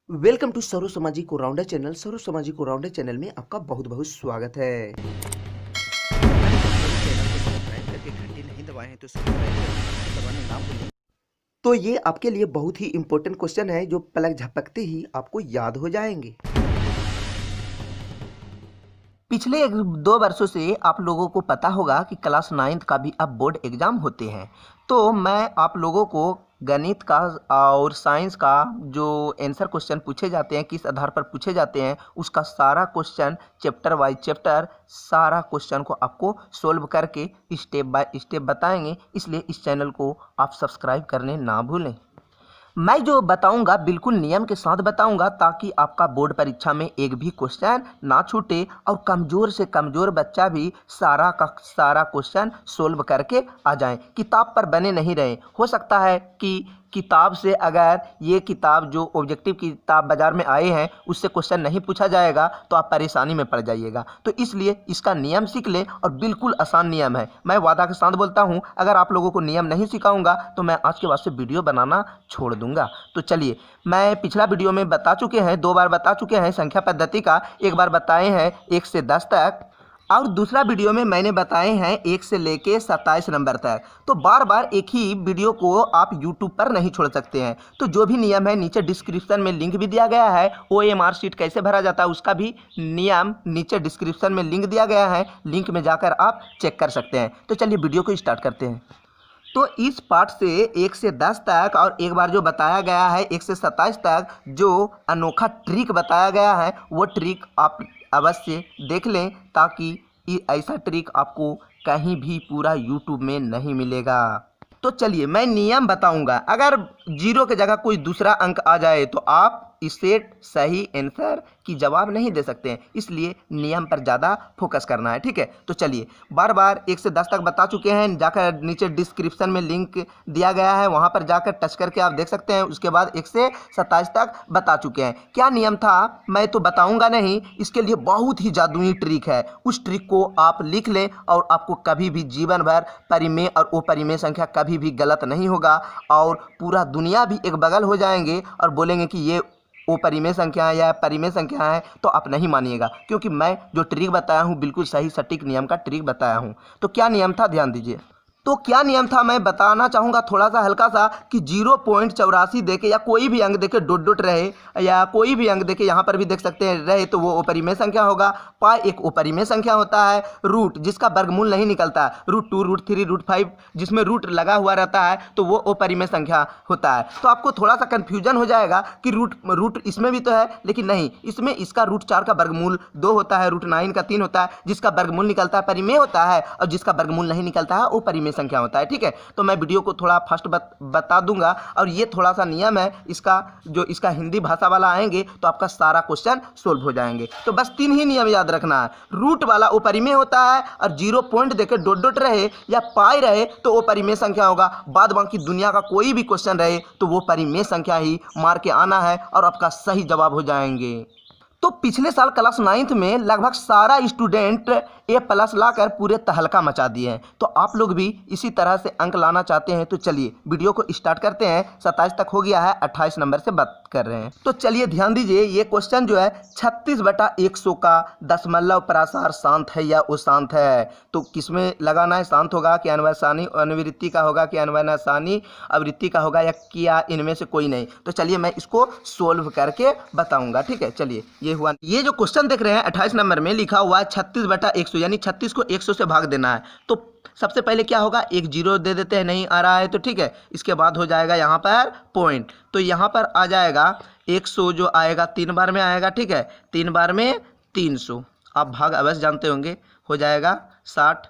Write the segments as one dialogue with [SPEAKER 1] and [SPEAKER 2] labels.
[SPEAKER 1] Welcome to serve सामाजिक rounder channel. सर्व सामाजिक rounder channel में आपका बहुत बहुत स्वागत है। चैनल को सब्सक्राइब करके घंटी नहीं दबाए हैं तो सब्सक्राइब करके दबाना ना भूलें। तो ये आपके लिए बहुत ही इंपॉर्टेंट क्वेश्चन है जो पलक झपकते ही आपको याद हो जाएंगे। पिछले 2 वर्षों से आप लोगों को पता होगा कि क्लास 9th का भी अब बोर्ड एग्ज़ाम होते हैं। तो मैं आप लोगों को गणित का और साइंस का जो आंसर क्वेश्चन पूछे जाते हैं, किस आधार पर पूछे जाते हैं, उसका सारा क्वेश्चन चैप्टर वाइज चैप्टर सारा क्वेश्चन को आपको सोल्व करके स्टेप बाय स्टेप बताएंगे। इसलिए इस चैनल को आप सब्सक्राइब करने ना भूलें। मैं जो बताऊंगा बिल्कुल नियम के साथ बताऊंगा ताकि आपका बोर्ड परीक्षा में एक भी क्वेश्चन ना छूटे और कमज़ोर से कमज़ोर बच्चा भी सारा का सारा क्वेश्चन सोल्व करके आ जाए। किताब पर बने नहीं रहे। हो सकता है कि किताब से अगर ये किताब जो ऑब्जेक्टिव किताब बाज़ार में आए हैं उससे क्वेश्चन नहीं पूछा जाएगा तो आप परेशानी में पड़ जाइएगा। तो इसलिए इसका नियम सीख लें और बिल्कुल आसान नियम है। मैं वादा के साथ बोलता हूँ, अगर आप लोगों को नियम नहीं सिखाऊंगा तो मैं आज के बाद से वीडियो बनाना छोड़ दूंगा। तो चलिए, मैं पिछला वीडियो में बता चुके हैं, 2 बार बता चुके हैं संख्या पद्धति का। एक बार बताए हैं 1 से 10 तक और दूसरा वीडियो में मैंने बताए हैं 1 से लेके 27 नंबर तक। तो बार बार एक ही वीडियो को आप यूट्यूब पर नहीं छोड़ सकते हैं। तो जो भी नियम है नीचे डिस्क्रिप्शन में लिंक भी दिया गया है। OMR शीट कैसे भरा जाता है उसका भी नियम नीचे डिस्क्रिप्शन में लिंक दिया गया है। लिंक में जाकर आप चेक कर सकते हैं। तो चलिए वीडियो को स्टार्ट करते हैं। तो इस पार्ट से 1 से 10 तक और एक बार जो बताया गया है 1 से 27 तक जो अनोखा ट्रिक बताया गया है वो ट्रिक आप अवश्य देख लें ताकि ऐसा ट्रिक आपको कहीं भी पूरा यूट्यूब में नहीं मिलेगा। तो चलिए मैं नियम बताऊंगा। अगर 0 की जगह कोई दूसरा अंक आ जाए तो आप इसे सही आंसर की जवाब नहीं दे सकते हैं। इसलिए नियम पर ज़्यादा फोकस करना है, ठीक है। तो चलिए, बार बार 1 से 10 तक बता चुके हैं। जाकर नीचे डिस्क्रिप्शन में लिंक दिया गया है, वहाँ पर जाकर टच करके आप देख सकते हैं। उसके बाद 1 से 27 तक बता चुके हैं। क्या नियम था मैं तो बताऊंगा नहीं, इसके लिए बहुत ही जादुई ट्रिक है। उस ट्रिक को आप लिख लें और आपको कभी भी जीवन भर परिमेय और अपरिमेय संख्या कभी भी गलत नहीं होगा और पूरा दुनिया भी एक बगल हो जाएंगे और बोलेंगे कि ये वो परिमेय संख्या है या परिमेय संख्या है, तो आप नहीं मानिएगा क्योंकि मैं जो ट्रिक बताया हूँ बिल्कुल सही सटीक नियम का ट्रिक बताया हूँ। तो क्या नियम था ध्यान दीजिए। तो क्या नियम था मैं बताना चाहूँगा थोड़ा सा हल्का सा कि 0.84 देके या कोई भी अंक देके डॉट डॉट रहे या कोई भी अंक देके यहाँ पर भी देख सकते हैं रहे तो वो अपरिमेय संख्या होगा। पाई एक अपरिमेय संख्या होता है। रूट जिसका वर्गमूल नहीं निकलता, √2 √3 √5 जिसमें रूट लगा हुआ रहता है तो वो अपरिमेय संख्या होता है। तो आपको थोड़ा सा कन्फ्यूजन हो जाएगा कि रूट इसमें भी तो है, लेकिन नहीं, इसमें इसका √4 का वर्गमूल 2 होता है, √9 का 3 होता है। जिसका वर्गमूल निकलता है परिमेय होता है और जिसका वर्गमूल नहीं निकलता है वो परिमेय संख्या होता है, ठीक है। तो मैं वीडियो को थोड़ा फास्ट बता दूंगा और ये थोड़ा सा नियम है इसका, जो इसका हिंदी भाषा वाला आएंगे तो आपका सारा क्वेश्चन सोल्व हो जाएंगे। तो बस 3 ही नियम याद रखना है। रूट वाला वो परिमेय होता है और 0 पॉइंट देकर डॉट डॉट रहे या पाई रहे तो वो परिमेय संख्या होगा। बाद बाकी दुनिया का कोई भी क्वेश्चन रहे तो वो परिमेय संख्या ही मार के आना है और आपका सही जवाब हो जाएंगे। तो पिछले साल क्लास 9th में लगभग सारा स्टूडेंट A+ लाकर पूरे तहलका मचा दिए हैं। तो आप लोग भी इसी तरह से अंक लाना चाहते हैं तो चलिए वीडियो को स्टार्ट करते हैं। 27 तक हो गया है, 28 नंबर से बात कर रहे हैं। तो चलिए ध्यान दीजिए, ये क्वेश्चन जो है 36/100 का दशमलव प्रासार शांत है या अशांत है। तो किसमें लगाना है? शांत होगा कि अनवसानी अनुवृत्ति का होगा कि अनवसानी आवृत्ति का होगा या क्या इनमें से कोई नहीं। तो चलिए मैं इसको सोल्व करके बताऊंगा, ठीक है। चलिए ये हुआ। ये जो क्वेश्चन देख रहे हैं 28 नंबर में लिखा हुआ है 36/100 यानी 36 को 100 से भाग देना है। तो सबसे पहले क्या होगा, एक 0 दे देते हैं, नहीं आ रहा है तो ठीक है। इसके बाद हो जाएगा यहाँ पर पॉइंट, तो यहाँ पर आ जाएगा 100 जो आएगा 3 बार में आएगा, ठीक है। 3 बार में 300, आप भाग अवश्य जानते होंगे, हो जाएगा 60।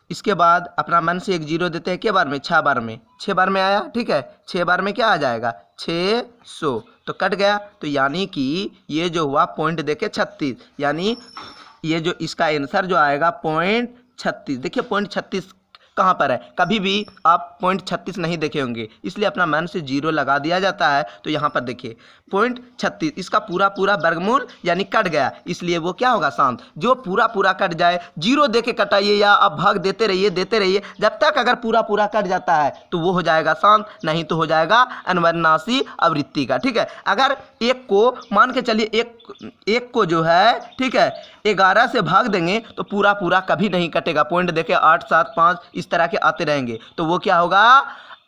[SPEAKER 1] इसके बाद अपना मन से एक 0 देते हैं, क्या बार में? 6 बार में, 6 बार में आया, ठीक है। 6 बार में क्या आ जाएगा? 600, तो कट गया। तो यानी कि ये जो हुआ पॉइंट देखे 36, यानी ये जो इसका आंसर जो आएगा 0.36। देखिए 0.36 कहाँ पर है, कभी भी आप पॉइंट 36 नहीं देखे होंगे, इसलिए अपना मन से 0 लगा दिया जाता है। तो यहाँ पर देखिए पॉइंट 36 इसका पूरा पूरा वर्गमूल यानी कट गया, इसलिए वो क्या होगा, शांत। जो पूरा पूरा कट जाए 0 दे के कटाइए या आप भाग देते रहिए, जब तक अगर पूरा पूरा कट जाता है तो वो हो जाएगा शांत, नहीं तो हो जाएगा अनवर्नाशी आवृत्ति का। ठीक है, अगर एक को मान के चलिए एक को जो है, ठीक है, 11 से भाग देंगे तो पूरा पूरा कभी नहीं कटेगा। पॉइंट देखे 8 7 5 इस तरह के आते रहेंगे, तो वो क्या होगा,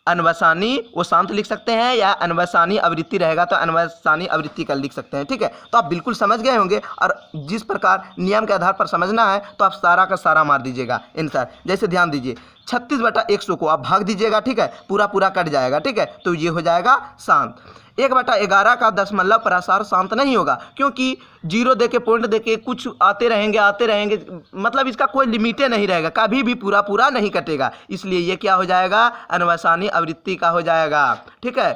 [SPEAKER 1] अनवसानी, वो शांत लिख सकते हैं, या अनवसानी आवृत्ति रहेगा तो अनवसानी आवृत्ति का लिख सकते हैं। ठीक है, तो आप बिल्कुल समझ गए होंगे, और जिस प्रकार नियम के आधार पर समझना है तो आप सारा का सारा मार दीजिएगा आंसर। जैसे ध्यान दीजिए 36/100 को आप भाग दीजिएगा, ठीक है, पूरा पूरा कट जाएगा। ठीक है, तो ये हो जाएगा शांत। 1/11 का दशमलव प्रसार शांत नहीं होगा, क्योंकि 0 देके पॉइंट देके कुछ आते रहेंगे, मतलब इसका कोई लिमिटे नहीं रहेगा, कभी भी पूरा पूरा नहीं कटेगा, इसलिए ये क्या हो जाएगा, अनवसानी आवृत्ति का हो जाएगा। ठीक है,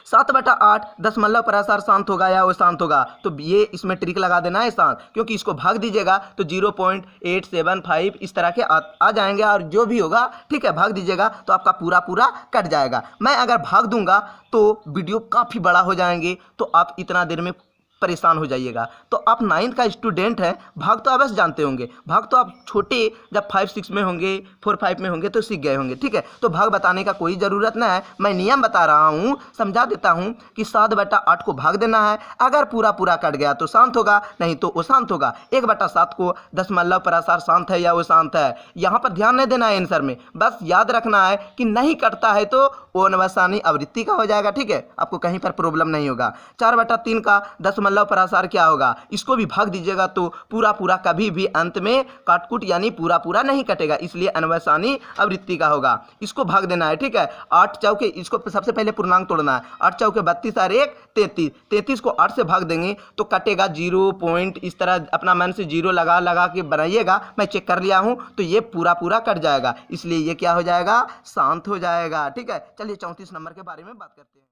[SPEAKER 1] 7/8 दशमलव प्रसार शांत होगा या वो शांत होगा, तो ये इसमें ट्रिक लगा देना है शांत, क्योंकि इसको भाग दीजिएगा तो 0.875 इस तरह के आ जाएंगे, और जो भी होगा, ठीक है, भाग दीजिएगा तो आपका पूरा पूरा कट जाएगा। मैं अगर भाग दूंगा तो वीडियो काफ़ी बड़ा हो जाएंगे, तो आप इतना देर में परेशान हो जाइएगा। तो आप 9th का स्टूडेंट हैं, भाग तो अवश्य जानते होंगे, भाग तो आप छोटे जब 5-6 में होंगे, 4-5 में होंगे तो सीख गए होंगे। ठीक है, तो भाग बताने का कोई ज़रूरत नहीं है, मैं नियम बता रहा हूँ, समझा देता हूँ कि 7/8 को भाग देना है, अगर पूरा पूरा कट गया तो शांत होगा, नहीं तो वो शांत होगा। 1/7 को दशमलव प्रसार शांत है या वो शांत है, यहाँ पर ध्यान नहीं देना है आंसर में, बस याद रखना है कि नहीं कटता है तो वो अनवसानी आवृत्ति का हो जाएगा। ठीक है, आपको कहीं पर प्रॉब्लम नहीं होगा। 4/3 का दशमलव प्रसार क्या होगा, इसको भी भाग दीजिएगा तो पूरा पूरा कभी भी अंत में काटकुट यानी पूरा पूरा नहीं कटेगा, इसलिए अनवसानी आवृत्ति का होगा। इसको भाग देना है। ठीक है, 8 चौके, इसको सबसे पहले पूर्णांक तोड़ना है, 8 चौके 32 और 1 33, 33 को 8 से भाग देंगे तो कटेगा 0 पॉइंट, इस तरह अपना मन से 0 लगा के बनाइएगा, मैं चेक कर लिया हूं, तो ये पूरा पूरा कट जाएगा, इसलिए ये क्या हो जाएगा, शांत हो जाएगा। ठीक है, चलिए 34 नंबर के बारे में बात करते हैं।